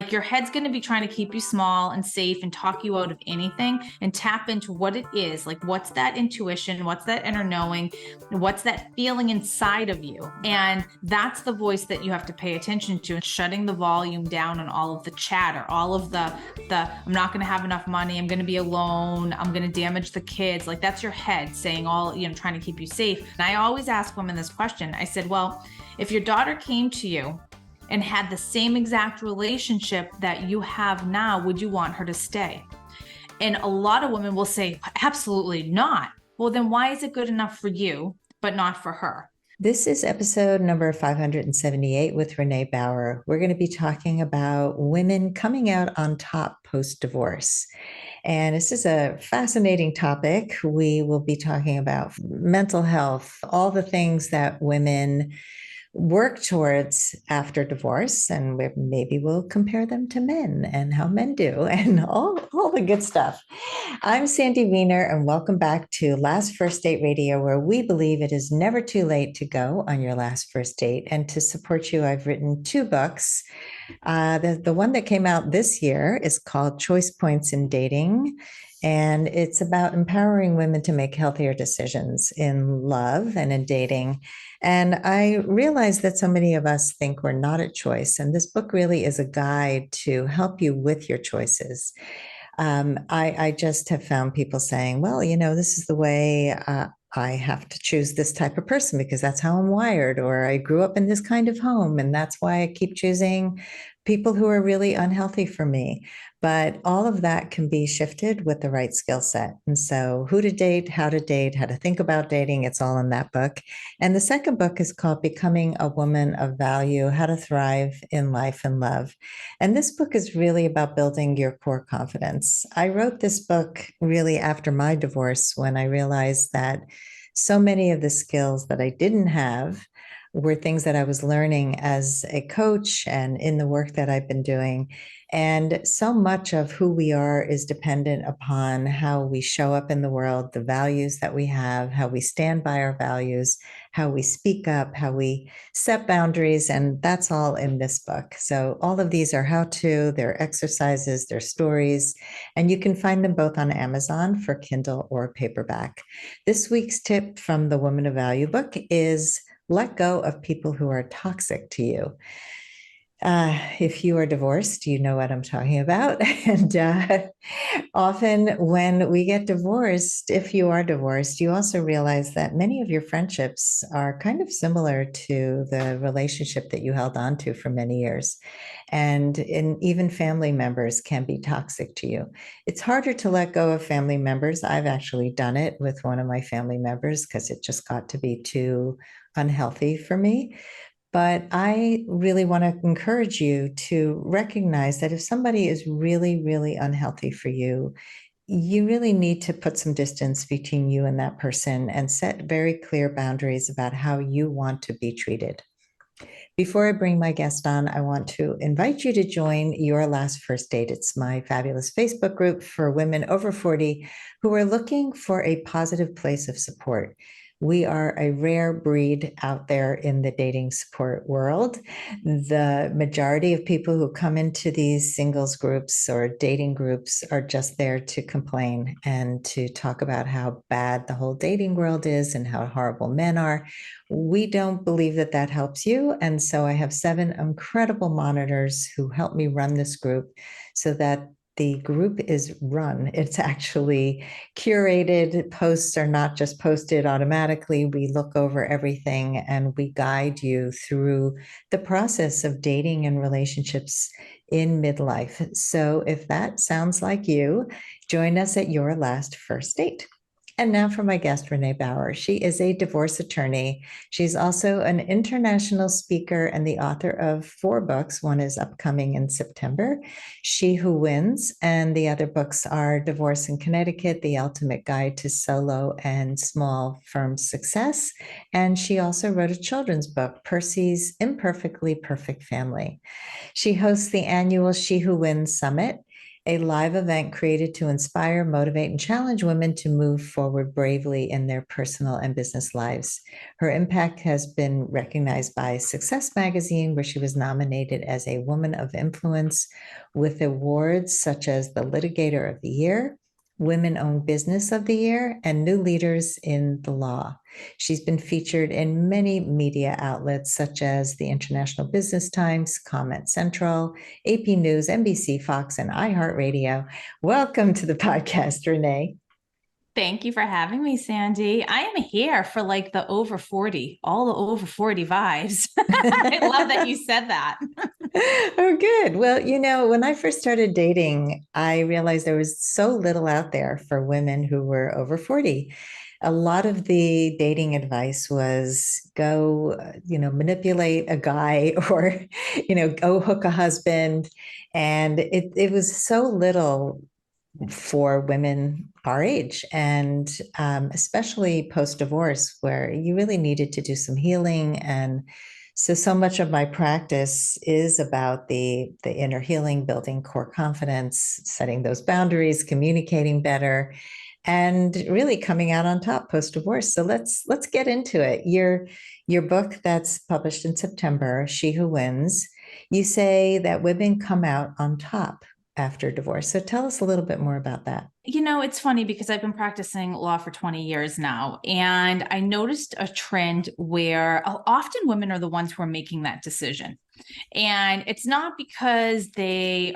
Like your head's going to be trying to keep you small and safe and talk you out of anything, and tap into what it is. Like, what's that intuition? What's that inner knowing? What's that feeling inside of you? And that's the voice that you have to pay attention to, and shutting the volume down on all of the chatter, all of the I'm not going to have enough money, I'm going to be alone, I'm going to damage the kids. Like, that's your head saying all, trying to keep you safe. And I always ask women this question. I said, well, if your daughter came to you and had the same exact relationship that you have now, would you want her to stay? And a lot of women will say, absolutely not. Well, then why is it good enough for you, but not for her? This is episode number 578 with Renee Bauer. We're going to be talking about women coming out on top post-divorce. And this is a fascinating topic. We will be talking about mental health, all the things that women work towards after divorce, and maybe we'll compare them to men and how men do and all the good stuff. I'm Sandy Wiener, and welcome back to Last First Date Radio, where we believe it is never too late to go on your last first date. And to support you, I've written 2 books. The one that came out this year is called Choice Points in Dating. And it's about empowering women to make healthier decisions in love and in dating. And I realize that so many of us think we're not at choice. And this book really is a guide to help you with your choices. I just have found people saying, well, this is the way I have to choose this type of person because that's how I'm wired, or I grew up in this kind of home, and that's why I keep choosing people who are really unhealthy for me. But all of that can be shifted with the right skill set. And so who to date, how to think about dating, it's all in that book. And the second book is called Becoming a Woman of Value, How to Thrive in Life and Love. And this book is really about building your core confidence. I wrote this book really after my divorce, when I realized that so many of the skills that I didn't have were things that I was learning as a coach and in the work that I've been doing. And so much of who we are is dependent upon how we show up in the world, the values that we have, how we stand by our values, how we speak up, how we set boundaries. And that's all in this book. So all of these are how-to, they're exercises, they're stories, and you can find them both on Amazon for Kindle or paperback. This week's tip from the Woman of Value book is let go of people who are toxic to you. If you are divorced, you know what I'm talking about. And often when we get divorced, if you are divorced, you also realize that many of your friendships are kind of similar to the relationship that you held on to for many years. And even family members can be toxic to you. It's harder to let go of family members. I've actually done it with one of my family members because it just got to be too unhealthy for me. But I really want to encourage you to recognize that if somebody is really, really unhealthy for you, you really need to put some distance between you and that person and set very clear boundaries about how you want to be treated. Before I bring my guest on, I want to invite you to join Your Last First Date. It's my fabulous Facebook group for women over 40 who are looking for a positive place of support. We are a rare breed out there in the dating support world. The majority of people who come into these singles groups or dating groups are just there to complain and to talk about how bad the whole dating world is and how horrible men are. We don't believe that that helps you. And so I have 7 incredible monitors who help me run this group so that the group is run. It's actually curated. Posts are not just posted automatically. We look over everything and we guide you through the process of dating and relationships in midlife. So if that sounds like you, join us at Your Last First Date. And now for my guest, Renee Bauer. She is a divorce attorney. She's also an international speaker and the author of 4 books. One is upcoming in September, She Who Wins, and the other books are Divorce in Connecticut, The Ultimate Guide to Solo and Small Firm Success. And she also wrote a children's book, Percy's Imperfectly Perfect Family. She hosts the annual She Who Wins Summit, a live event created to inspire, motivate, and challenge women to move forward bravely in their personal and business lives. Her impact has been recognized by Success Magazine, where she was nominated as a Woman of Influence with awards such as the Litigator of the Year, Women Owned Business of the Year, and New Leaders in the Law. She's been featured in many media outlets such as the International Business Times, Comment Central, AP News, NBC, Fox, and iHeart Radio. Welcome to the podcast, Renee. Thank you for having me, Sandy. I am here for like the over 40, all the over 40 vibes. I love that you said that. Oh, good. Well, when I first started dating, I realized there was so little out there for women who were over 40. A lot of the dating advice was go, manipulate a guy or, go hook a husband. And it was so little for women our age, and especially post-divorce, where you really needed to do some healing. And so much of my practice is about the inner healing, building core confidence, setting those boundaries, communicating better, and really coming out on top post-divorce. So let's get into it. Your book that's published in September, She Who Wins, you say that women come out on top after divorce. So tell us a little bit more about that. It's funny because I've been practicing law for 20 years now, and I noticed a trend where often women are the ones who are making that decision. And it's not because they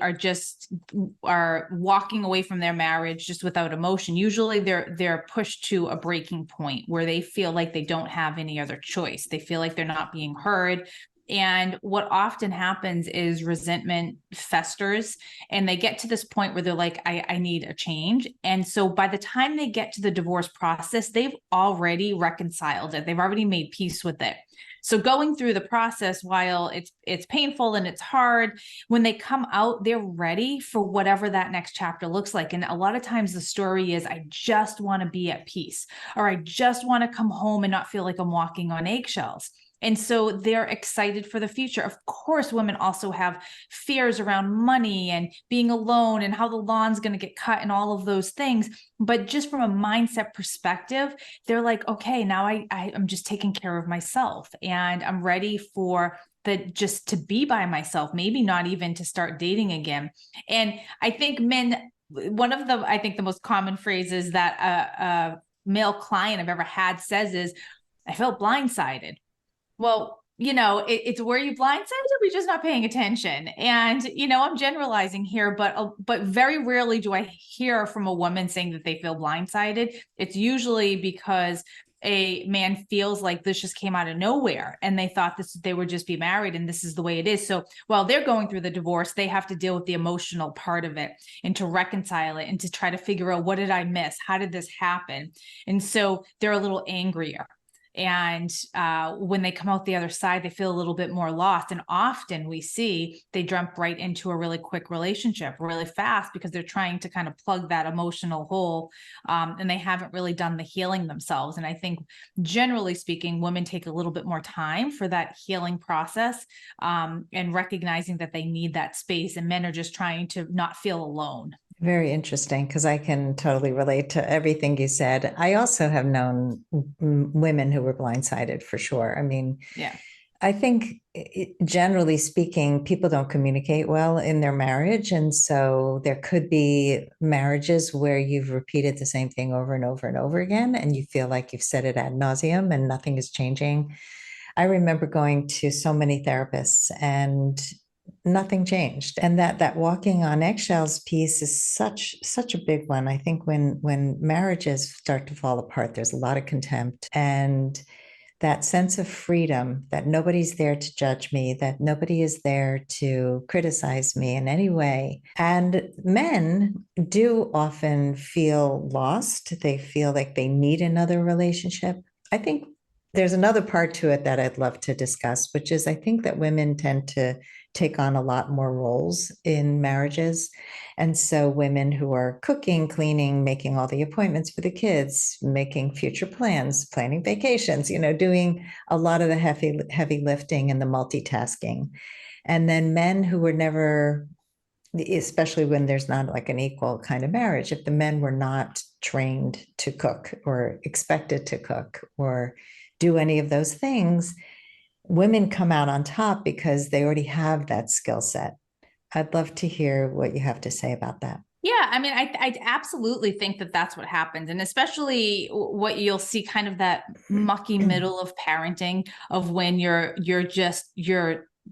are walking away from their marriage just without emotion. Usually they're pushed to a breaking point where they feel like they don't have any other choice. They feel like they're not being heard. And what often happens is resentment festers, and they get to this point where they're like, I need a change. And so by the time they get to the divorce process, they've already reconciled it. They've already made peace with it. So going through the process, while it's painful and it's hard, when they come out, they're ready for whatever that next chapter looks like. And a lot of times the story is, I just want to be at peace, or I just want to come home and not feel like I'm walking on eggshells. And so they're excited for the future. Of course, women also have fears around money and being alone and how the lawn's going to get cut and all of those things. But just from a mindset perspective, they're like, okay, now I'm just taking care of myself, and I'm ready for just to be by myself, maybe not even to start dating again. And I think I think the most common phrases that a male client I've ever had says is, I felt blindsided. Well, it's where you blindsided, or we just not paying attention. And, I'm generalizing here, but very rarely do I hear from a woman saying that they feel blindsided. It's usually because a man feels like this just came out of nowhere and they thought they would just be married and this is the way it is. So while they're going through the divorce, they have to deal with the emotional part of it and to reconcile it and to try to figure out, what did I miss? How did this happen? And so they're a little angrier. And when they come out the other side, they feel a little bit more lost. And often we see they jump right into a really quick relationship really fast because they're trying to kind of plug that emotional hole, and they haven't really done the healing themselves. And I think, generally speaking, women take a little bit more time for that healing process, and recognizing that they need that space. And men are just trying to not feel alone. Very interesting, because I can totally relate to everything you said. I also have known women who were blindsided, for sure. I mean, yeah. I think generally speaking, people don't communicate well in their marriage. And so there could be marriages where you've repeated the same thing over and over and over again, and you feel like you've said it ad nauseum and nothing is changing. I remember going to so many therapists and nothing changed. And that walking on eggshells piece is such a big one. I think when marriages start to fall apart, there's a lot of contempt, and that sense of freedom, that nobody's there to judge me, that nobody is there to criticize me in any way. And men do often feel lost. They feel like they need another relationship. I think there's another part to it that I'd love to discuss, which is, I think that women tend to take on a lot more roles in marriages. And so women who are cooking, cleaning, making all the appointments for the kids, making future plans, planning vacations, doing a lot of the heavy lifting and the multitasking. And then men who were never especially when there's not like an equal kind of marriage. If the men were not trained to cook or expected to cook or do any of those things, women come out on top because they already have that skill set. I'd love to hear what you have to say about that. Yeah, I mean, I absolutely think that that's what happens. And especially what you'll see kind of that mucky middle of parenting of when you're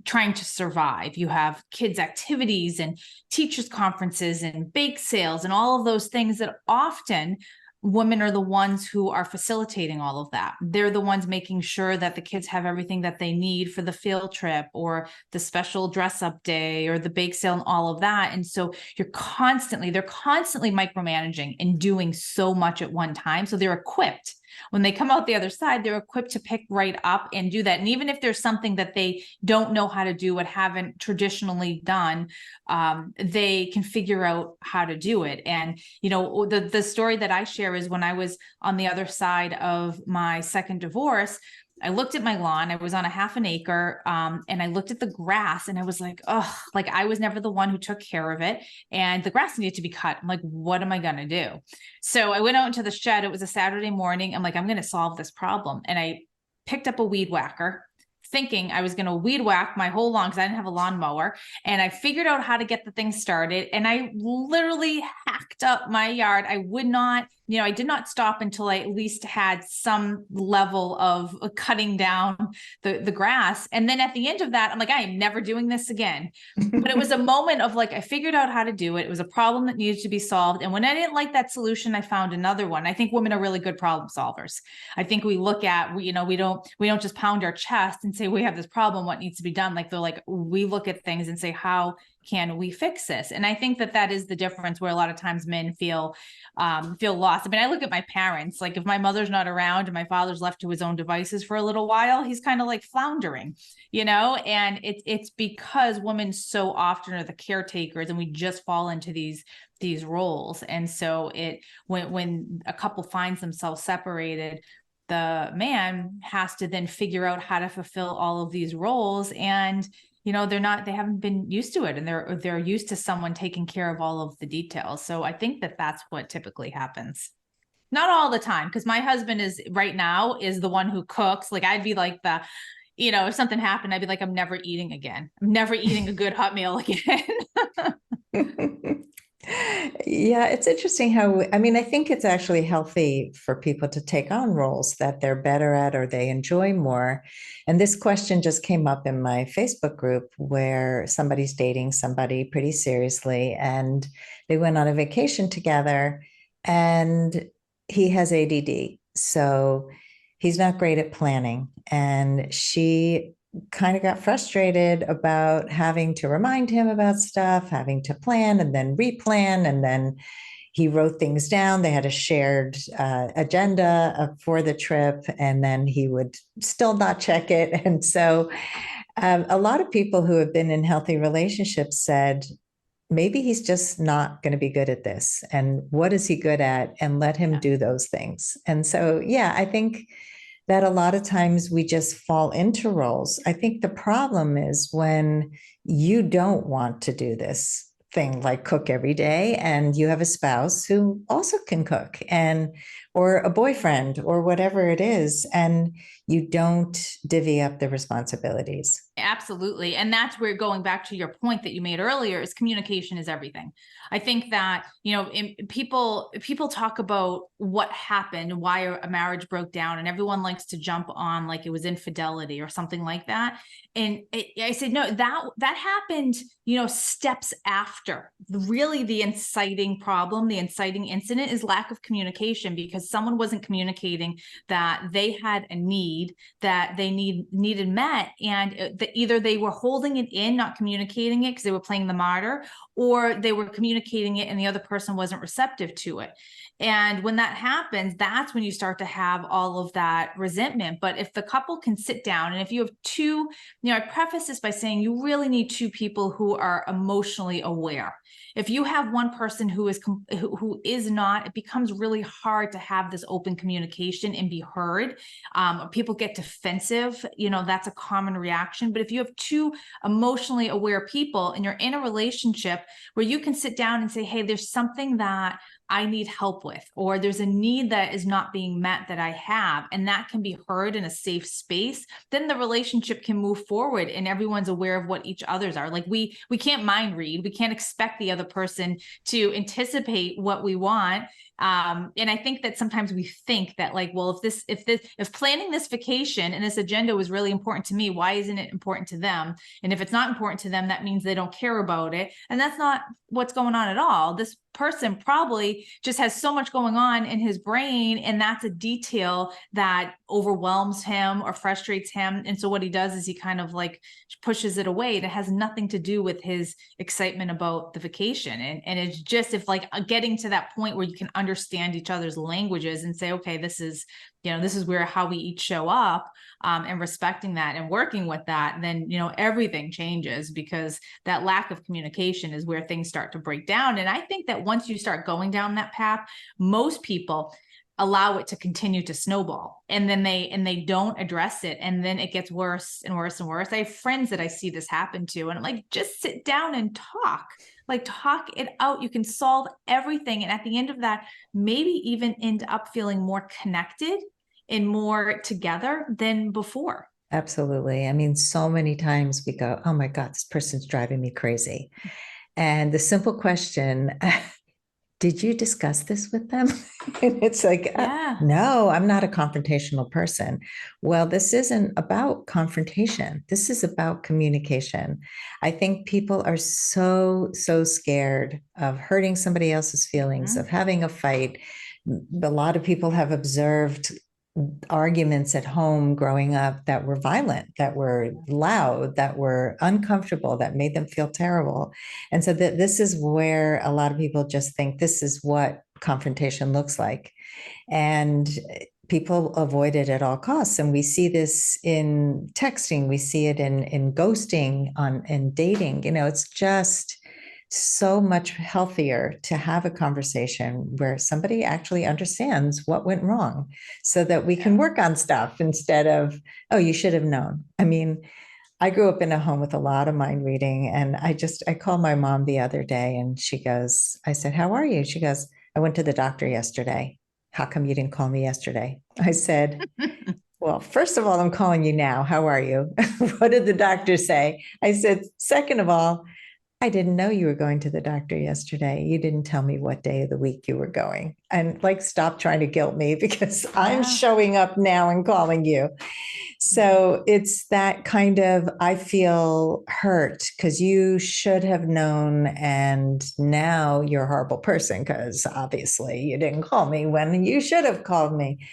trying to survive. You have kids' activities and teachers' conferences and bake sales and all of those things that often women are the ones who are facilitating all of that. They're the ones making sure that the kids have everything that they need for the field trip or the special dress up day or the bake sale and all of that. And so they're constantly micromanaging and doing so much at one time. So they're equipped. When they come out the other side, they're equipped to pick right up and do that. And even if there's something that they don't know how to do, or haven't traditionally done, they can figure out how to do it. And, the story that I share is when I was on the other side of my second divorce, I looked at my lawn. I was on a half an acre, and I looked at the grass and I was like, oh, like I was never the one who took care of it. And the grass needed to be cut. I'm like, what am I going to do? So I went out into the shed. It was a Saturday morning. I'm like, I'm going to solve this problem. And I picked up a weed whacker, thinking I was going to weed whack my whole lawn because I didn't have a lawnmower. And I figured out how to get the thing started. And I literally hacked up my yard. I did not stop until I at least had some level of cutting down the grass. And then at the end of that, I'm like, I am never doing this again. But it was a moment of like, I figured out how to do it. It was a problem that needed to be solved. And when I didn't like that solution, I found another one. I think women are really good problem solvers. I think we look at, we don't just pound our chest and say, we have this problem, what needs to be done? Like, they're like, we look at things and say, how can we fix this? And I think that is the difference where a lot of times men feel lost. I mean, I look at my parents, like if my mother's not around and my father's left to his own devices for a little while, he's kind of like floundering, and it's because women so often are the caretakers and we just fall into these roles. And so when a couple finds themselves separated, the man has to then figure out how to fulfill all of these roles. And they haven't been used to it, and they're used to someone taking care of all of the details. So I think that's what typically happens. Not all the time, because my husband is the one who cooks. Like I'd be like if something happened, I'd be like, I'm never eating again. I'm never eating a good hot meal again. Yeah, it's interesting I think it's actually healthy for people to take on roles that they're better at or they enjoy more. And this question just came up in my Facebook group where somebody's dating somebody pretty seriously and they went on a vacation together and he has ADD. So he's not great at planning. And she kind of got frustrated about having to remind him about stuff, having to plan and then replan. And then he wrote things down. They had a shared agenda for the trip, and then he would still not check it. And so a lot of people who have been in healthy relationships said, maybe he's just not going to be good at this. And what is he good at? And let him do those things. And so, yeah, I think that a lot of times we just fall into roles. I think the problem is when you don't want to do this thing like cook every day and you have a spouse who also can cook or a boyfriend or whatever it is, and you don't divvy up the responsibilities. Absolutely. And that's where, going back to your point that you made earlier, is communication is everything. I think that, people talk about what happened, why a marriage broke down, and everyone likes to jump on like it was infidelity or something like that. And I said, no, that happened, steps after. Really, the inciting problem, the inciting incident is lack of communication, because someone wasn't communicating that they had a need that they needed met, and that either they were holding it in, not communicating it because they were playing the martyr, or they were communicating it and the other person wasn't receptive to it. And when that happens, that's when you start to have all of that resentment. But if the couple can sit down, and if you have two, I preface this by saying you really need two people who are emotionally aware. If you have one person who is not, it becomes really hard to have this open communication and be heard. People get defensive, that's a common reaction. But if you have two emotionally aware people and you're in a relationship where you can sit down and say, hey, there's something that I need help with, or there's a need that is not being met that I have, and that can be heard in a safe space, then the relationship can move forward and everyone's aware of what each other's are. Like we can't mind read. We can't expect the other person to anticipate what we want. And I think that sometimes we think that like, well, if planning this vacation and this agenda was really important to me, why isn't it important to them? And if it's not important to them, that means they don't care about it. And that's not what's going on at all. This person probably just has so much going on in his brain, and that's a detail that overwhelms him or frustrates him. And so what he does is he kind of like pushes it away. It has nothing to do with his excitement about the vacation. And it's just, if like getting to that point where you can understand each other's languages and say, okay, this is where how we each show up, and respecting that and working with that, then, everything changes, because that lack of communication is where things start to break down. And I think that once you start going down that path, most people allow it to continue to snowball, and then they don't address it, and then it gets worse and worse and worse. I have friends that I see this happen to, and I'm like, just sit down and talk it out. You can solve everything, and at the end of that, maybe even end up feeling more connected and more together than before. Absolutely. I mean, so many times we go, oh my God, this person's driving me crazy. And the simple question, did you discuss this with them? And it's like, no, I'm not a confrontational person. Well, this isn't about confrontation. This is about communication. I think people are so scared of hurting somebody else's feelings, of having a fight. A lot of people have observed arguments at home growing up that were violent, that were loud, that were uncomfortable, that made them feel terrible. And so this is where a lot of people just think this is what confrontation looks like. And people avoid it at all costs. And we see this in texting, we see it in ghosting, in dating. It's just so much healthier to have a conversation where somebody actually understands what went wrong, so that we can work on stuff instead of, oh, you should have known. I mean, I grew up in a home with a lot of mind reading, and I called my mom the other day, and I said, how are you? She goes, I went to the doctor yesterday. How come you didn't call me yesterday? I said, well, first of all, I'm calling you now. How are you? What did the doctor say? I said, second of all, I didn't know you were going to the doctor yesterday. You didn't tell me what day of the week you were going. And like, stop trying to guilt me, because I'm showing up now and calling you. So it's that kind of, I feel hurt because you should have known, and now you're a horrible person because obviously you didn't call me when you should have called me.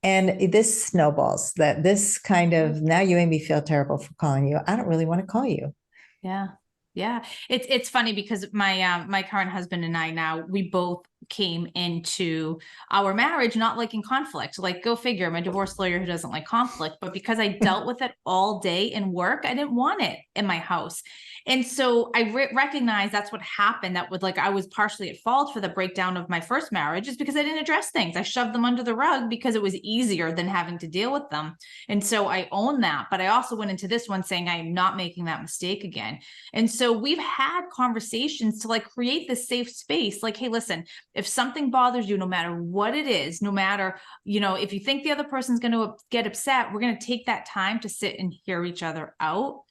And this snowballs, that this kind of, now you made me feel terrible for calling you. I don't really want to call you. Yeah. Yeah. It's funny because my current husband and I, now we both came into our marriage not liking conflict. Like, go figure, I'm a divorce lawyer who doesn't like conflict, but because I dealt with it all day in work, I didn't want it in my house. And so I recognize that's what happened. That would, like, I was partially at fault for the breakdown of my first marriage, is because I didn't address things. I shoved them under the rug because it was easier than having to deal with them. And so I own that, but I also went into this one saying I am not making that mistake again. And so we've had conversations to like create this safe space. Like, hey, listen, if something bothers you, no matter what it is, no matter, if you think the other person's going to get upset, we're going to take that time to sit and hear each other out.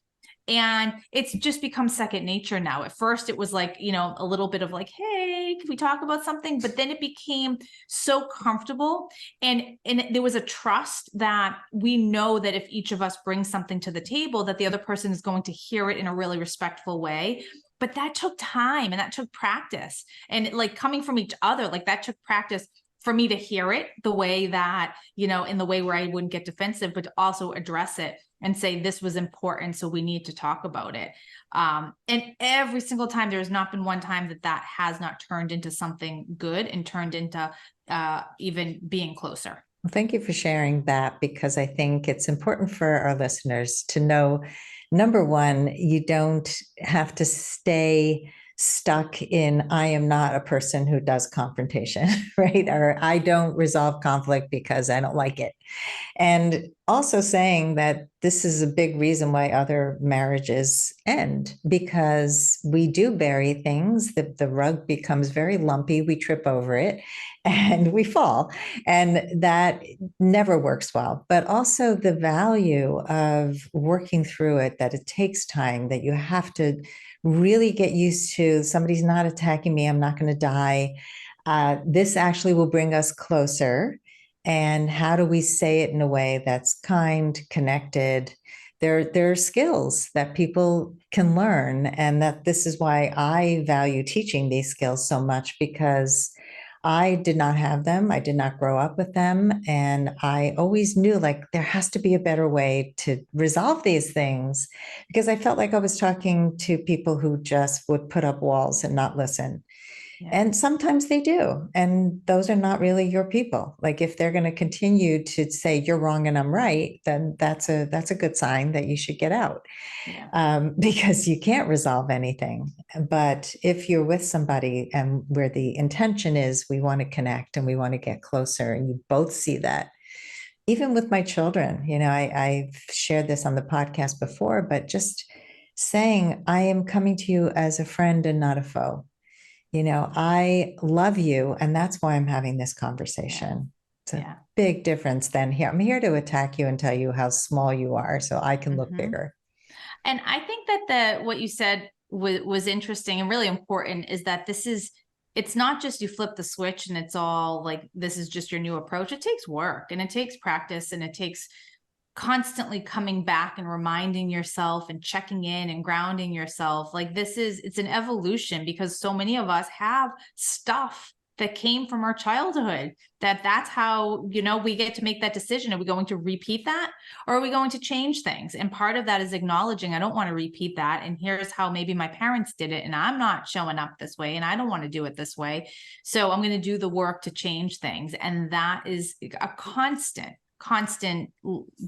And it's just become second nature now. At first, it was like, a little bit of like, hey, can we talk about something? But then it became so comfortable. And there was a trust that we know that if each of us brings something to the table, that the other person is going to hear it in a really respectful way. But that took time, and that took practice. And like, coming from each other, like, that took practice for me to hear it the way that, in the way where I wouldn't get defensive, but to also address it and say, this was important, so we need to talk about it. And every single time, there has not been one time that has not turned into something good and turned into even being closer. Well, thank you for sharing that, because I think it's important for our listeners to know, number one, you don't have to stay stuck in, I am not a person who does confrontation, right? Or I don't resolve conflict because I don't like it. And also saying that this is a big reason why other marriages end, because we do bury things. The rug becomes very lumpy. We trip over it and we fall. And that never works well. But also the value of working through it, that it takes time, that you have to really get used to somebody's not attacking me. I'm not going to die. This actually will bring us closer. And how do we say it in a way that's kind, connected? There are skills that people can learn, and that this is why I value teaching these skills so much, because I did not have them. I did not grow up with them. And I always knew like there has to be a better way to resolve these things, because I felt like I was talking to people who just would put up walls and not listen. Yeah. And sometimes they do. And those are not really your people. Like if they're going to continue to say you're wrong and I'm right, then that's a good sign that you should get out. Yeah. Because you can't resolve anything. But if you're with somebody and where the intention is we want to connect and we want to get closer, and you both see that, even with my children, I've shared this on the podcast before, but just saying, I am coming to you as a friend and not a foe. I love you, and that's why I'm having this conversation. It's a big difference than here. I'm here to attack you and tell you how small you are so I can look bigger. And I think that what you said was interesting and really important, is that it's not just you flip the switch and it's all like, this is just your new approach. It takes work and it takes practice and it takes constantly coming back and reminding yourself and checking in and grounding yourself. Like it's an evolution, because so many of us have stuff that came from our childhood, that's how, we get to make that decision. Are we going to repeat that, or are we going to change things? And part of that is acknowledging, I don't want to repeat that. And here's how maybe my parents did it, and I'm not showing up this way, and I don't want to do it this way. So I'm going to do the work to change things. And that is a constant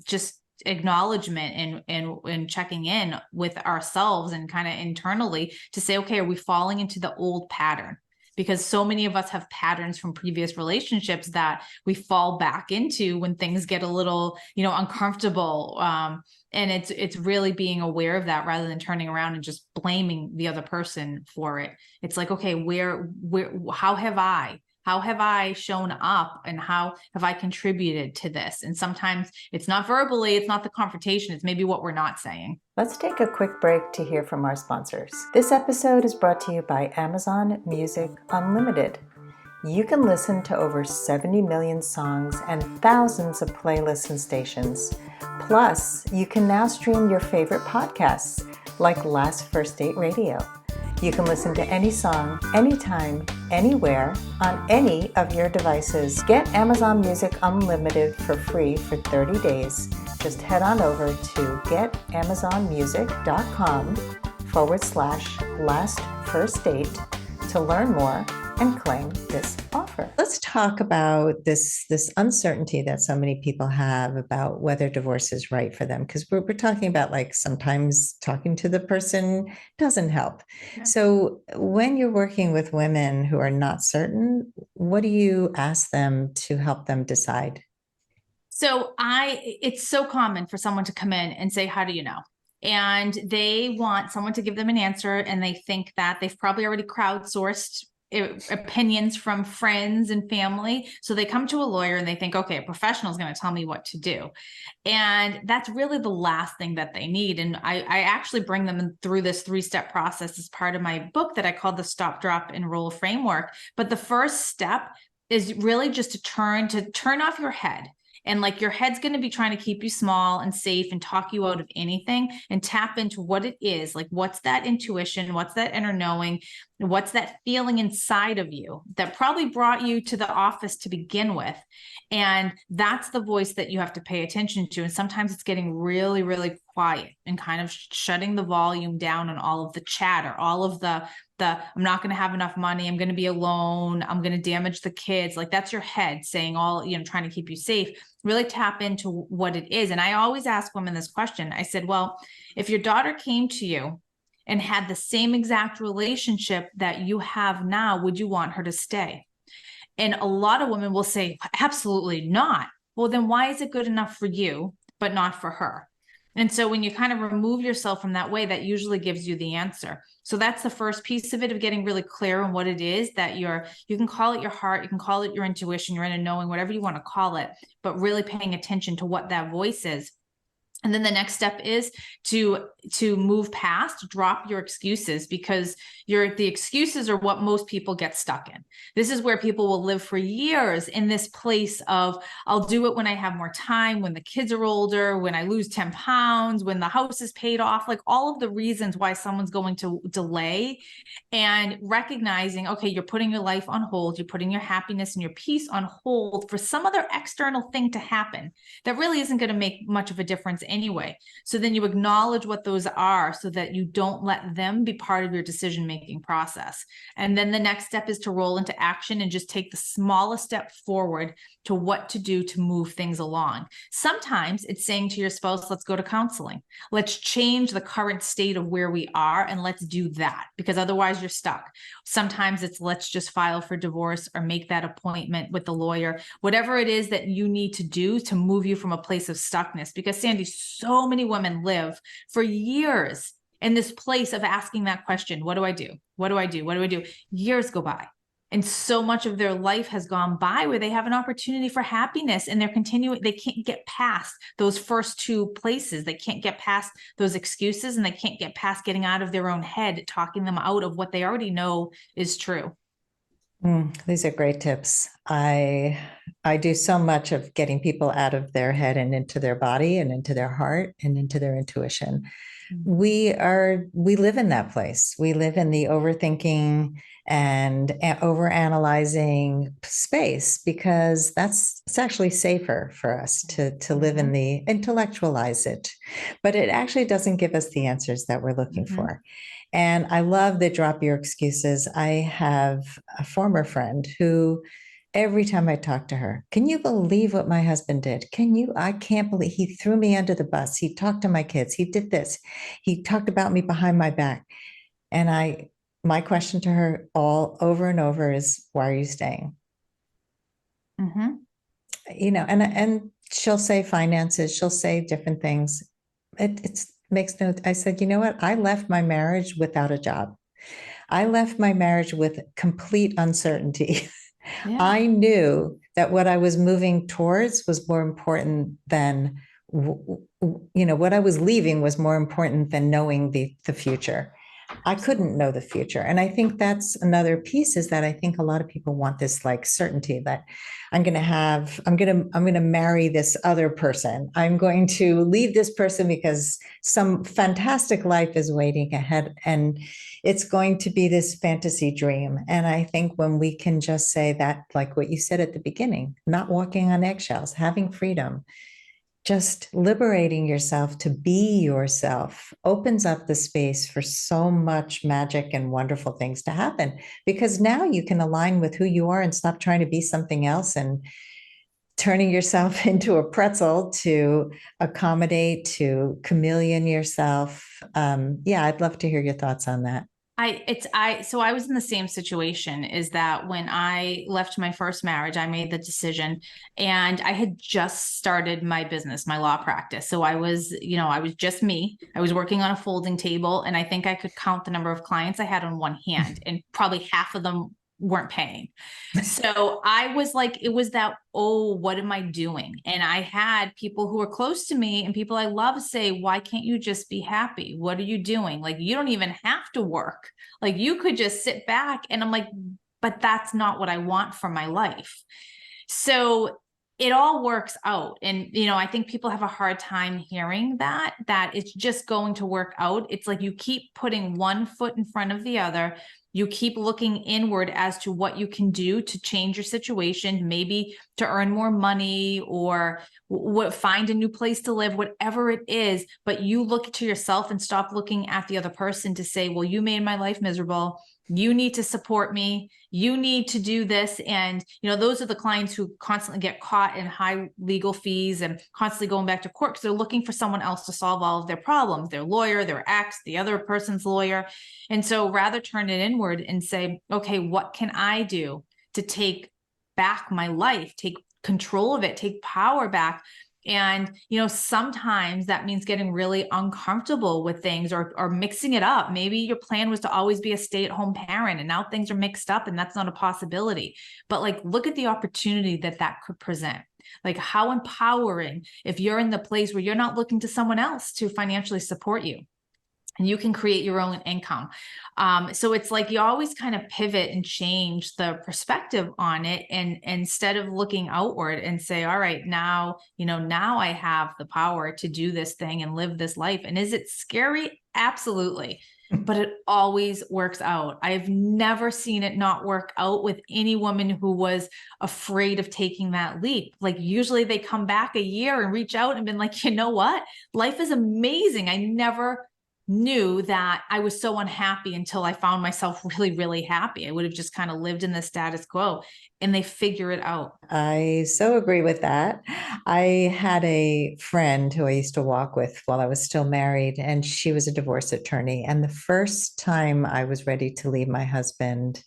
just acknowledgement and checking in with ourselves and kind of internally to say, okay, are we falling into the old pattern? Because so many of us have patterns from previous relationships that we fall back into when things get a little, uncomfortable. And it's really being aware of that, rather than turning around and just blaming the other person for it. It's like, okay, how have I shown up, and how have I contributed to this? And sometimes it's not verbally, it's not the confrontation, it's maybe what we're not saying. Let's take a quick break to hear from our sponsors. This episode is brought to you by Amazon Music Unlimited. You can listen to over 70 million songs and thousands of playlists and stations. Plus, you can now stream your favorite podcasts, like Last First Date Radio. You can listen to any song, anytime, anywhere, on any of your devices. Get Amazon Music Unlimited for free for 30 days. Just head on over to getamazonmusic.com/lastfirstdate to learn more and claim this offer. Let's talk about this uncertainty that so many people have about whether divorce is right for them, because we're talking about like sometimes talking to the person doesn't help. Yeah. So when you're working with women who are not certain, what do you ask them to help them decide? So it's so common for someone to come in and say, how do you know? And they want someone to give them an answer, and they think that they've probably already crowdsourced opinions from friends and family. So they come to a lawyer and they think, okay, a professional is going to tell me what to do. And that's really the last thing that they need. And I actually bring them through this 3-step process as part of my book that I call the Stop, Drop, and Roll framework. But the first step is really just to turn off your head. And like, your head's going to be trying to keep you small and safe and talk you out of anything, and tap into what it is. Like, what's that intuition? What's that inner knowing? What's that feeling inside of you that probably brought you to the office to begin with? And that's the voice that you have to pay attention to. And sometimes it's getting really, really quiet and kind of shutting the volume down on all of the chatter, all of the I'm not going to have enough money, I'm going to be alone, I'm going to damage the kids. Like, that's your head saying all, trying to keep you safe. Really tap into what it is. And I always ask women this question. I said, well, if your daughter came to you and had the same exact relationship that you have now, would you want her to stay? And a lot of women will say, absolutely not. Well, then why is it good enough for you, but not for her? And so when you kind of remove yourself from that way, that usually gives you the answer. So that's the first piece of it, of getting really clear on what it is that you can call it your heart, you can call it your intuition, your inner knowing, whatever you want to call it, but really paying attention to what that voice is. And then the next step is to move past, drop your excuses, because the excuses are what most people get stuck in. This is where people will live for years in this place of, I'll do it when I have more time, when the kids are older, when I lose 10 pounds, when the house is paid off, like all of the reasons why someone's going to delay, and recognizing, okay, you're putting your life on hold, you're putting your happiness and your peace on hold for some other external thing to happen that really isn't going to make much of a difference anyway. So then you acknowledge what those are so that you don't let them be part of your decision-making process. And then the next step is to roll into action and just take the smallest step forward to what to do to move things along. Sometimes it's saying to your spouse, let's go to counseling. Let's change the current state of where we are and let's do that, because otherwise you're stuck. Sometimes it's let's just file for divorce or make that appointment with the lawyer, whatever it is that you need to do to move you from a place of stuckness. Because Sandy, so many women live for years in this place of asking that question, what do I do? What do I do? What do I do? Years go by. And so much of their life has gone by where they have an opportunity for happiness, and they can't get past those first two places. They can't get past those excuses, and they can't get past getting out of their own head, talking them out of what they already know is true. These are great tips. I do so much of getting people out of their head and into their body and into their heart and into their intuition. We live in that place. We live in the overthinking and overanalyzing space, because it's actually safer for us to live in the intellectualize it, but it actually doesn't give us the answers that we're looking for. And I love the drop your excuses. I have a former friend who, every time I talk to her, can you believe what my husband did? I can't believe he threw me under the bus. He talked to my kids. He did this. He talked about me behind my back. And my question to her all over and over is, why are you staying? And she'll say finances, she'll say different things. It's makes no, I said, you know what? I left my marriage without a job. I left my marriage with complete uncertainty. Yeah. I knew that what I was moving towards was more important than, what I was leaving was more important than knowing the future. I couldn't know the future. And I think that's another piece, is that I think a lot of people want this like certainty that I'm going to marry this other person. I'm going to leave this person because some fantastic life is waiting ahead, and it's going to be this fantasy dream. And I think when we can just say that, like what you said at the beginning, not walking on eggshells, having freedom, just liberating yourself to be yourself opens up the space for so much magic and wonderful things to happen, because now you can align with who you are and stop trying to be something else and turning yourself into a pretzel to accommodate, to chameleon yourself. I'd love to hear your thoughts on that. So I was in the same situation, is that when I left my first marriage, I made the decision, and I had just started my business, my law practice. So I was just me. I was working on a folding table, and I think I could count the number of clients I had on one hand, and probably half of them weren't paying. So I was like, it was that, oh, what am I doing? And I had people who were close to me and people I love say, why can't you just be happy? What are you doing? Like, you don't even have to work. Like, you could just sit back. And I'm like, but that's not what I want for my life. So it all works out. And, I think people have a hard time hearing that it's just going to work out. It's like you keep putting one foot in front of the other, You keep looking inward as to what you can do to change your situation, maybe to earn more money or find a new place to live, whatever it is. But you look to yourself and stop looking at the other person to say, well, you made my life miserable. You need to support me. You need to do this. And, those are the clients who constantly get caught in high legal fees and constantly going back to court because they're looking for someone else to solve all of their problems, their lawyer, their ex, the other person's lawyer. And so rather turn it inward and say, okay, what can I do to take back my life, take control of it, take power back? And, sometimes that means getting really uncomfortable with things or mixing it up. Maybe your plan was to always be a stay-at-home parent and now things are mixed up and that's not a possibility. But like, look at the opportunity that could present. Like how empowering if you're in the place where you're not looking to someone else to financially support you. And you can create your own income. So it's like you always kind of pivot and change the perspective on it. And instead of looking outward and say, all right, now I have the power to do this thing and live this life. And is it scary? Absolutely. But it always works out. I've never seen it not work out with any woman who was afraid of taking that leap. Like usually they come back a year and reach out and been like, you know what? Life is amazing. I never knew that I was so unhappy until I found myself really, really happy. I would have just kind of lived in the status quo, and they figure it out. I so agree with that. I had a friend who I used to walk with while I was still married, and she was a divorce attorney. And the first time I was ready to leave my husband,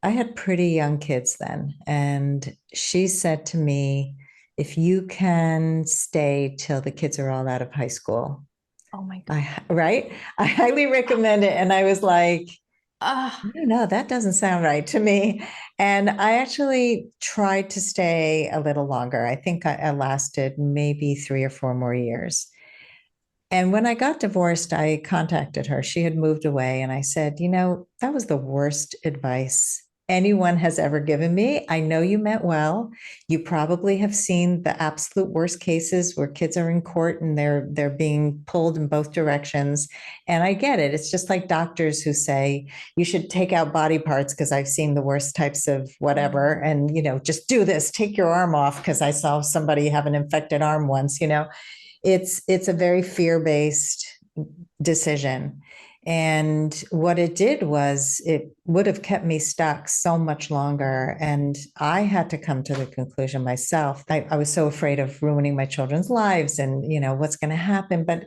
I had pretty young kids then. And she said to me, if you can stay till the kids are all out of high school, Oh my God. right? I highly recommend it. And I was like, Uh, no, that doesn't sound right to me. And I actually tried to stay a little longer. I think I lasted maybe 3 or 4 more years. And when I got divorced, I contacted her. She had moved away. And I said, that was the worst advice anyone has ever given me. I know you meant well. You probably have seen the absolute worst cases where kids are in court and they're being pulled in both directions. And I get it. It's just like doctors who say you should take out body parts because I've seen the worst types of whatever. And, just do this, take your arm off because I saw somebody have an infected arm once. It's a very fear-based decision. And what it did was it would have kept me stuck so much longer. And I had to come to the conclusion myself. I was so afraid of ruining my children's lives and, what's going to happen. But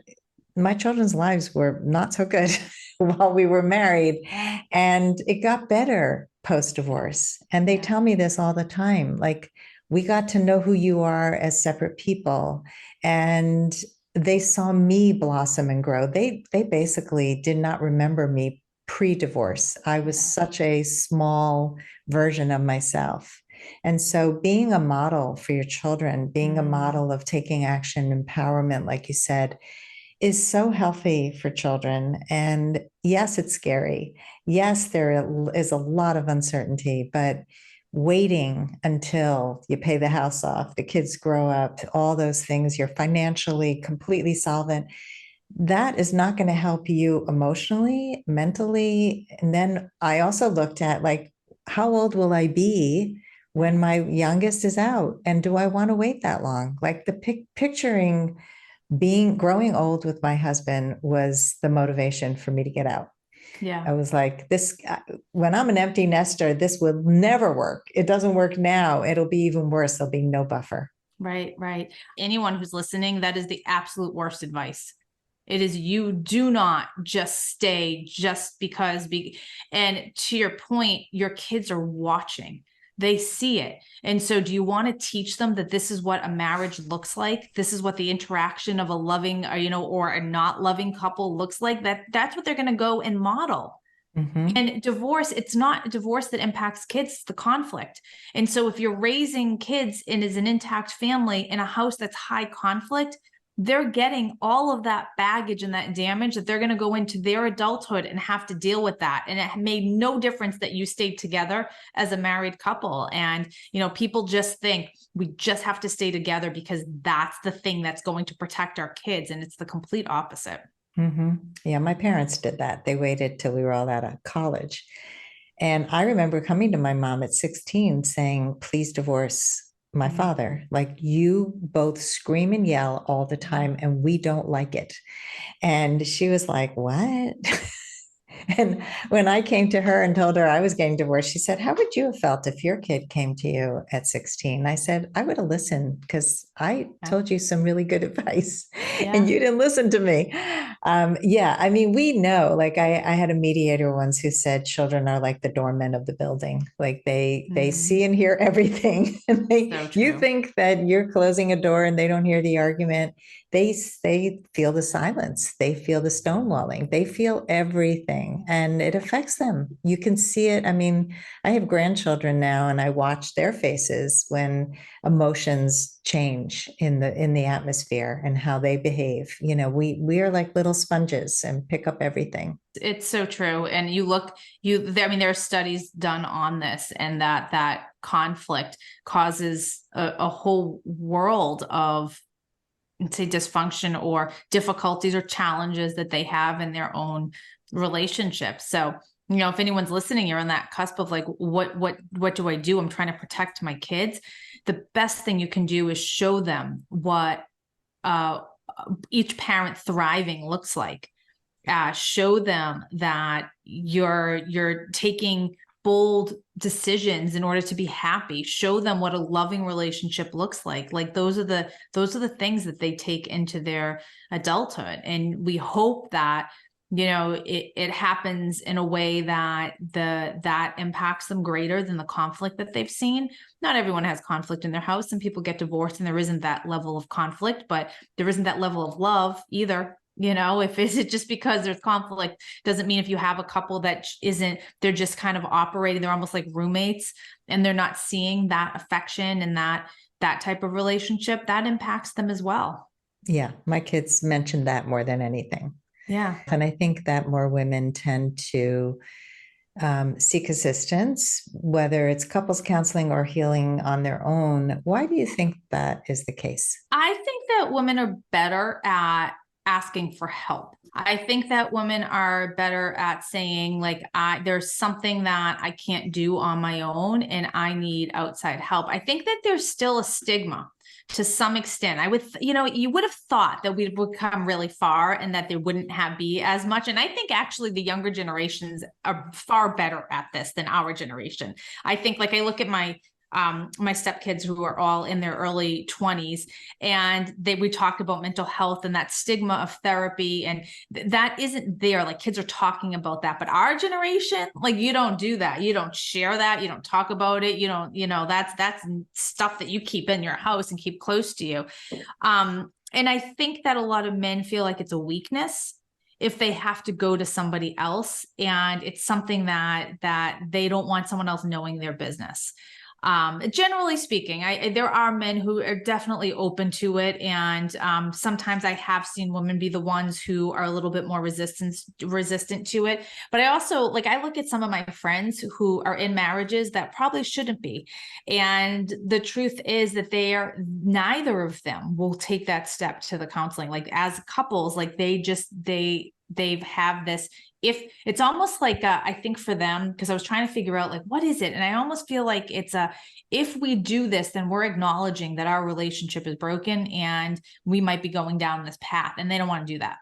my children's lives were not so good while we were married. And it got better post-divorce. And they tell me this all the time. Like, we got to know who you are as separate people. And they saw me blossom and grow. They basically did not remember me pre-divorce. I was such a small version of myself. And so being a model for your children, being a model of taking action, empowerment, like you said, is so healthy for children. And yes, it's scary. Yes, there is a lot of uncertainty, but waiting until you pay the house off, the kids grow up, all those things, you're financially completely solvent, that is not going to help you emotionally, mentally. And then I also looked at like, how old will I be when my youngest is out? And do I want to wait that long? Like picturing growing old with my husband was the motivation for me to get out. Yeah. I was like, when I'm an empty nester, this will never work. It doesn't work now. It'll be even worse. There'll be no buffer. Right. Anyone who's listening, that is the absolute worst advice. It is, you do not just stay just because and to your point, your kids are watching. They see it. And so do you want to teach them that this is what a marriage looks like? This is what the interaction of a loving, or a not loving couple looks like? That's what they're going to go and model. Mm-hmm. And divorce, it's not divorce that impacts kids, it's the conflict. And so if you're raising kids and is an intact family in a house that's high conflict, they're getting all of that baggage and that damage that they're going to go into their adulthood and have to deal with that. And it made no difference that you stayed together as a married couple. And, people just think we just have to stay together because that's the thing that's going to protect our kids. And it's the complete opposite. Yeah, my parents did that. They waited till we were all out of college. And I remember coming to my mom at 16 saying, please divorce my father. Like, you both scream and yell all the time, and we don't like it. And she was like, what? And when I came to her and told her I was getting divorced, she said, how would you have felt if your kid came to you at 16? I said, I would have listened because I Yeah. told you some really good advice and Yeah. you didn't listen to me. Yeah, I mean, we know, like I had a mediator once who said children are like the doormen of the building. Like they see and hear everything. And So you true. think that you're closing a door and they don't hear the argument. They feel the silence, they feel the stonewalling, they feel everything, and it affects them. You can see it. I mean, I have grandchildren now, and I watch their faces when emotions change in the atmosphere and how they behave. You know, we are like little sponges and pick up everything. It's so true. And I mean, there are studies done on this, and that conflict causes a whole world of, say, dysfunction or difficulties or challenges that they have in their own relationships. So, if anyone's listening, you're on that cusp of like, what do I do? I'm trying to protect my kids. The best thing you can do is show them what each parent thriving looks like. Show them that you're taking bold decisions in order to be happy. Show them what a loving relationship looks like. Like those are the things that they take into their adulthood. And we hope that it happens in a way that that impacts them greater than the conflict that they've seen. Not everyone has conflict in their house, and people get divorced and there isn't that level of conflict, but there isn't that level of love either. If it's just because there's conflict doesn't mean if you have a couple that isn't, they're just kind of operating, they're almost like roommates, and they're not seeing that affection and that type of relationship, that impacts them as well. Yeah, my kids mentioned that more than anything. Yeah. And I think that more women tend to seek assistance, whether it's couples counseling or healing on their own. Why do you think that is the case? I think that women are better at asking for help. I think that women are better at saying, like, there's something that I can't do on my own and I need outside help. I think that there's still a stigma to some extent. You would have thought that we'd come really far and that there wouldn't be as much. And I think actually the younger generations are far better at this than our generation. I think, like, I look at my stepkids who are all in their early 20s, and we talked about mental health and that stigma of therapy, and that isn't there. Like, kids are talking about that, but our generation, like, you don't do that. You don't share that. You don't talk about it. You don't, that's stuff that you keep in your house and keep close to you. And I think that a lot of men feel like it's a weakness if they have to go to somebody else, and it's something that they don't want someone else knowing their business. Generally speaking, there are men who are definitely open to it. And sometimes I have seen women be the ones who are a little bit more resistant to it. But I also, like, I look at some of my friends who are in marriages that probably shouldn't be. And the truth is that neither of them will take that step to the counseling. Like, as couples, like, they have this, if it's almost like I think for them, because I was trying to figure out, like, what is it? And I almost feel like if we do this, then we're acknowledging that our relationship is broken and we might be going down this path, and they don't want to do that.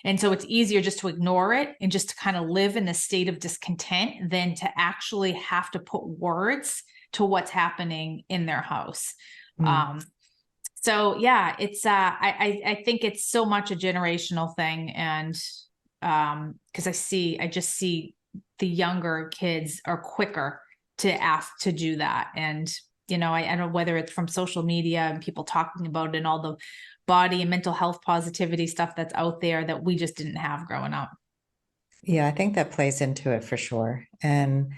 And so it's easier just to ignore it and just to kind of live in a state of discontent than to actually have to put words to what's happening in their house. So yeah, it's I think it's so much a generational thing. And because I just see the younger kids are quicker to ask to do that. And I don't know whether it's from social media and people talking about it and all the body and mental health positivity stuff that's out there that we just didn't have growing up. Yeah, I think that plays into it for sure. And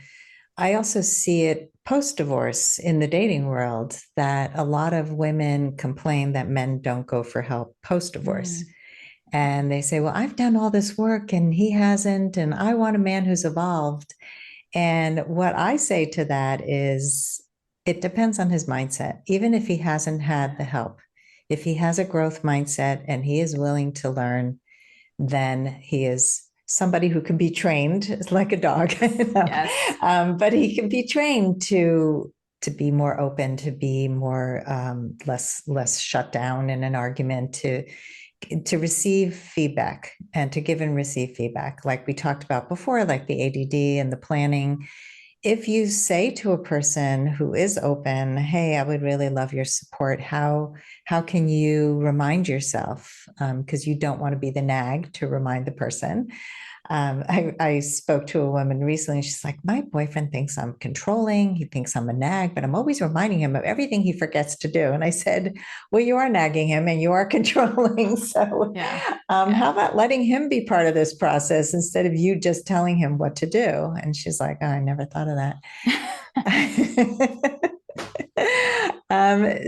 I also see it post-divorce in the dating world, that a lot of women complain that men don't go for help post-divorce. And they say, well, I've done all this work and he hasn't, and I want a man who's evolved. And what I say to that is, it depends on his mindset. Even if he hasn't had the help, if he has a growth mindset and he is willing to learn, then he is somebody who can be trained like a dog. Yes. But he can be trained to be more open, to be more less shut down in an argument, to receive feedback and to give and receive feedback, like we talked about before, like the ADD and the planning. If you say to a person who is open, "Hey, I would really love your support. How can you remind yourself?" Because you don't want to be the nag to remind the person. I spoke to a woman recently. She's like, "My boyfriend thinks I'm controlling. He thinks I'm a nag, but I'm always reminding him of everything he forgets to do." And I said, "Well, you are nagging him and you are controlling. So Yeah. how about letting him be part of this process instead of you just telling him what to do?" And she's like, "Oh, I never thought of that."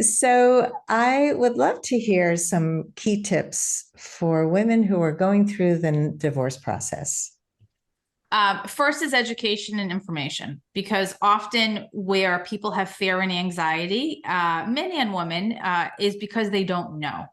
So I would love to hear some key tips for women who are going through the divorce process. First is education and information, because often where people have fear and anxiety, men and women, is because they don't know.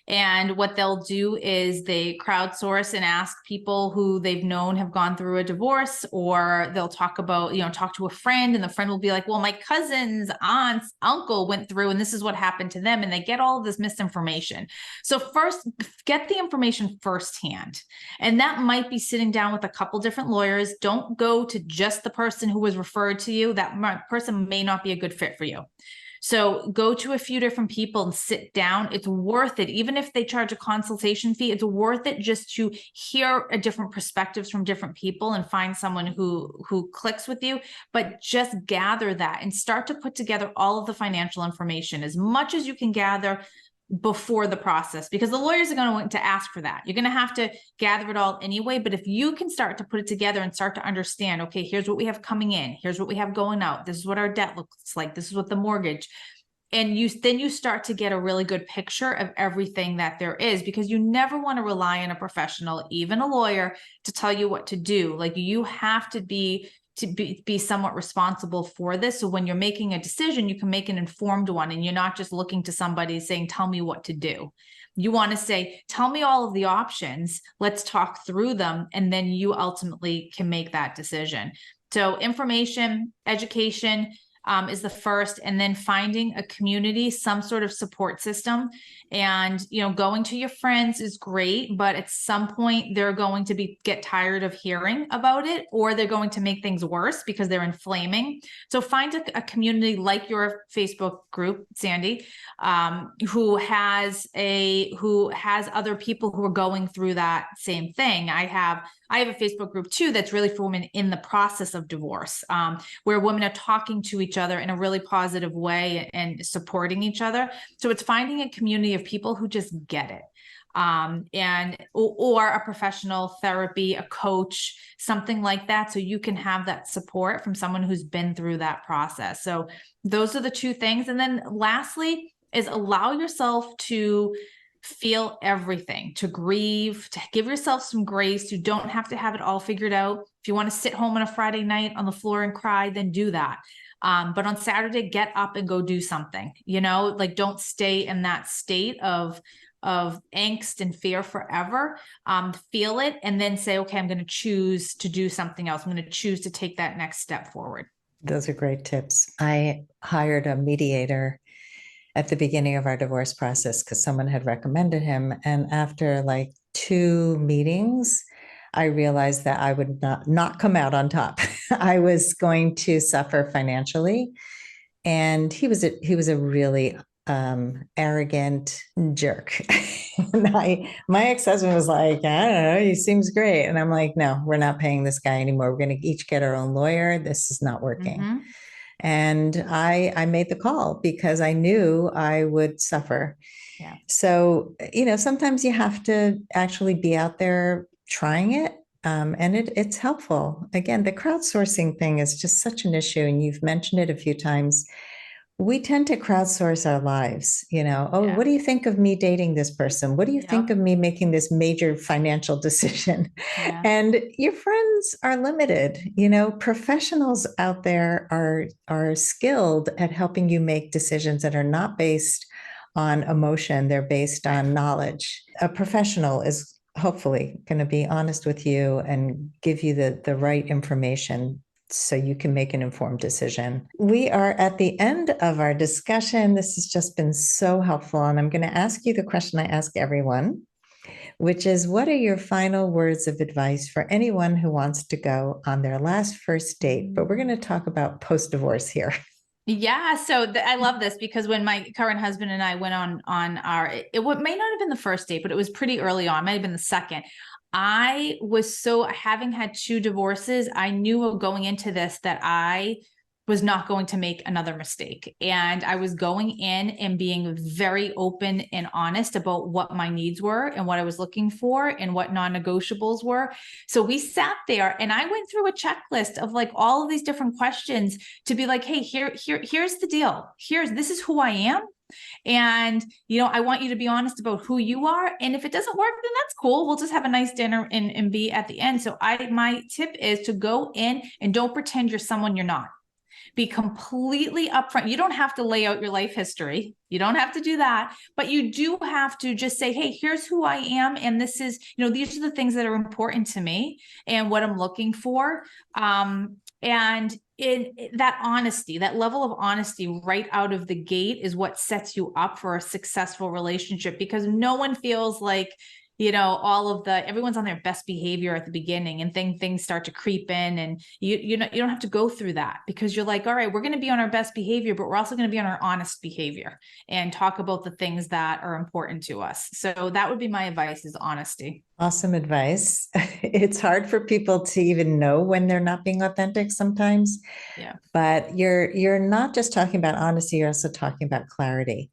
And what they'll do is they crowdsource and ask people who they've known have gone through a divorce, or they'll talk to a friend, and the friend will be like, "Well, my cousin's aunt's uncle went through and this is what happened to them." And they get all of this misinformation. So first, get the information firsthand. And that might be sitting down with a couple different lawyers. Don't go to just the person who was referred to you. That person may not be a good fit for you. So go to a few different people and sit down. It's worth it. Even if they charge a consultation fee, it's worth it just to hear a different perspectives from different people and find someone who clicks with you. But just gather that and start to put together all of the financial information as much as you can gather before the process, because the lawyers are going to want to ask for that. You're going to have to gather it all anyway. But if you can start to put it together and start to understand, okay, here's what we have coming in, here's what we have going out, this is what our debt looks like, this is what the mortgage, and then you start to get a really good picture of everything that there is, because you never want to rely on a professional, even a lawyer, to tell you what to do. Like, you have to be somewhat responsible for this. So when you're making a decision, you can make an informed one, and you're not just looking to somebody saying, "Tell me what to do." You want to say, "Tell me all of the options. Let's talk through them." And then you ultimately can make that decision. So information, education, is the first, and then finding a community, some sort of support system. And going to your friends is great, but at some point they're going to get tired of hearing about it, or they're going to make things worse because they're inflaming. So find a community like your Facebook group, Sandy, who has other people who are going through that same thing. I have a Facebook group too that's really for women in the process of divorce, where women are talking to each other in a really positive way and supporting each other. So it's finding a community of people who just get it, or a professional therapy, a coach, something like that, so you can have that support from someone who's been through that process. So those are the two things. And then lastly is allow yourself to feel everything, to grieve, to give yourself some grace. You don't have to have it all figured out. If you want to sit home on a Friday night on the floor and cry, then do that. But on Saturday, get up and go do something. Like, don't stay in that state of angst and fear forever. Feel it, and then say, okay, I'm going to choose to do something else. I'm going to choose to take that next step forward. Those are great tips. I hired a mediator at the beginning of our divorce process because someone had recommended him. And after like 2 meetings, I realized that I would not come out on top. I was going to suffer financially. And he was a really arrogant jerk. And my ex-husband was like, "I don't know, he seems great." And I'm like, "No, we're not paying this guy anymore. We're going to each get our own lawyer. This is not working." Mm-hmm. And I made the call because I knew I would suffer. Yeah. So, sometimes you have to actually be out there trying it. And it's helpful. Again, the crowdsourcing thing is just such an issue. And you've mentioned it a few times. We tend to crowdsource our lives. Oh, Yeah. what do you think of me dating this person? What do you think of me making this major financial decision? Yeah. And your friends are limited. Professionals out there are skilled at helping you make decisions that are not based on emotion. They're based on knowledge. A professional is hopefully going to be honest with you and give you the right information so you can make an informed decision. We are at the end of our discussion. This has just been so helpful. And I'm going to ask you the question I ask everyone, which is, what are your final words of advice for anyone who wants to go on their last first date? But we're going to talk about post-divorce here. Yeah, so I love this because when my current husband and I went on our, it may not have been the first date, but it was pretty early on, might have been the second. I was having had 2 divorces, I knew going into this that I was not going to make another mistake. And I was going in and being very open and honest about what my needs were and what I was looking for and what non-negotiables were. So we sat there and I went through a checklist of like all of these different questions to be like, hey, here's the deal. This is who I am. And, I want you to be honest about who you are. And if it doesn't work, then that's cool. We'll just have a nice dinner and be at the end. So my tip is to go in and don't pretend you're someone you're not. Be completely upfront. You don't have to lay out your life history. You don't have to do that, but you do have to just say, hey, here's who I am. And this is, these are the things that are important to me and what I'm looking for. And in that honesty, that level of honesty right out of the gate is what sets you up for a successful relationship, because no one feels like, everyone's on their best behavior at the beginning, and things start to creep in, and you don't have to go through that, because you're like, all right, we're going to be on our best behavior, but we're also going to be on our honest behavior and talk about the things that are important to us. So that would be my advice, is honesty. Awesome advice. It's hard for people to even know when they're not being authentic sometimes. Yeah. But you're not just talking about honesty, you're also talking about clarity.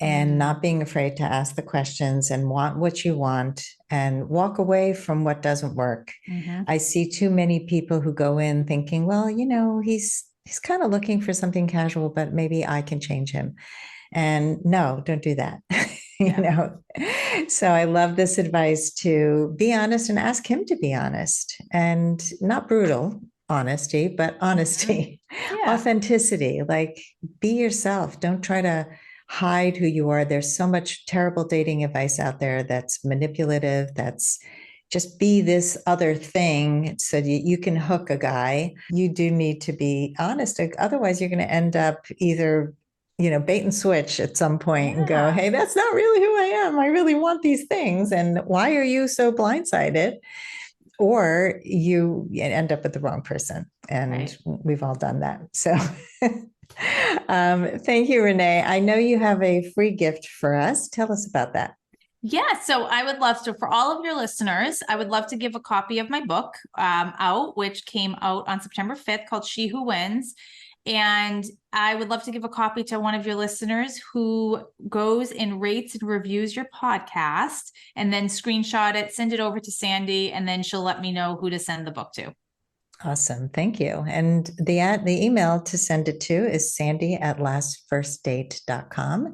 And not being afraid to ask the questions and want what you want and walk away from what doesn't work. Mm-hmm. I see too many people who go in thinking, well, he's kind of looking for something casual, but maybe I can change him. And no, don't do that. So I love this advice to be honest and ask him to be honest, and not brutal honesty, but honesty, authenticity, like be yourself. Don't try to hide who you are. There's so much terrible dating advice out there that's manipulative, that's just be this other thing so you can hook a guy. You do need to be honest. Otherwise, you're going to end up either, bait and switch at some point and go, hey, that's not really who I am. I really want these things. And why are you so blindsided? Or you end up with the wrong person. And we've all done that. So thank you, Renee. I know you have a free gift for us. Tell us about that. Yeah, so I would love to, for all of your listeners, I would love to give a copy of my book out, which came out on September 5th, called She Who Wins. And I would love to give a copy to one of your listeners who goes and rates and reviews your podcast, and then screenshot it, send it over to Sandy, and then she'll let me know who to send the book to. Awesome. Thank you. And the email to send it to is sandy@lastfirstdate.com.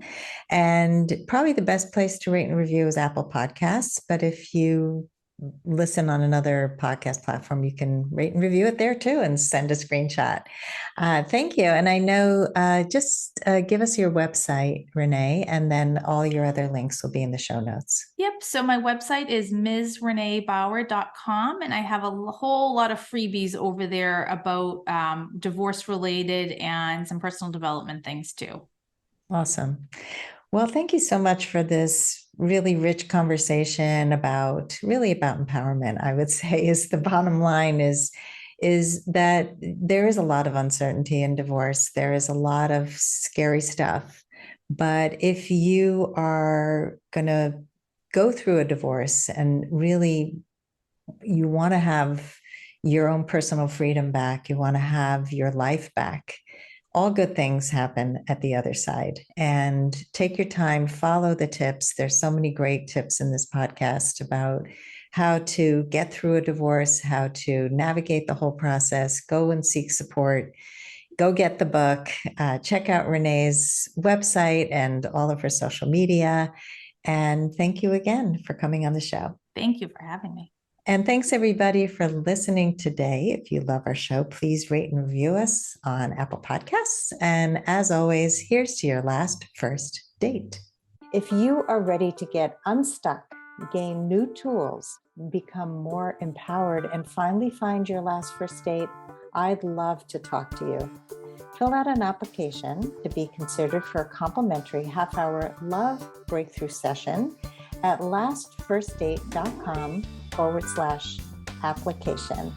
And probably the best place to rate and review is Apple Podcasts. But if you listen on another podcast platform, you can rate and review it there too and send a screenshot. Thank you. And I know, just give us your website, Renee, and then all your other links will be in the show notes. Yep. So my website is msreneebauer.com, and I have a whole lot of freebies over there about divorce related and some personal development things too. Awesome. Well, thank you so much for this really rich conversation about empowerment. I would say is the bottom line is that there is a lot of uncertainty in divorce. There is a lot of scary stuff. But if you are going to go through a divorce and really you want to have your own personal freedom back, you want to have your life back, all good things happen at the other side. And take your time, follow the tips. There's so many great tips in this podcast about how to get through a divorce, how to navigate the whole process, go and seek support, go get the book, check out Renee's website and all of her social media. And thank you again for coming on the show. Thank you for having me. And thanks everybody for listening today. If you love our show, please rate and review us on Apple Podcasts. And as always, here's to your last first date. If you are ready to get unstuck gain new tools, become more empowered, and finally find your last first date, I'd love to talk to you. Fill out an application to be considered for a complimentary half-hour love breakthrough session at lastfirstdate.com/application.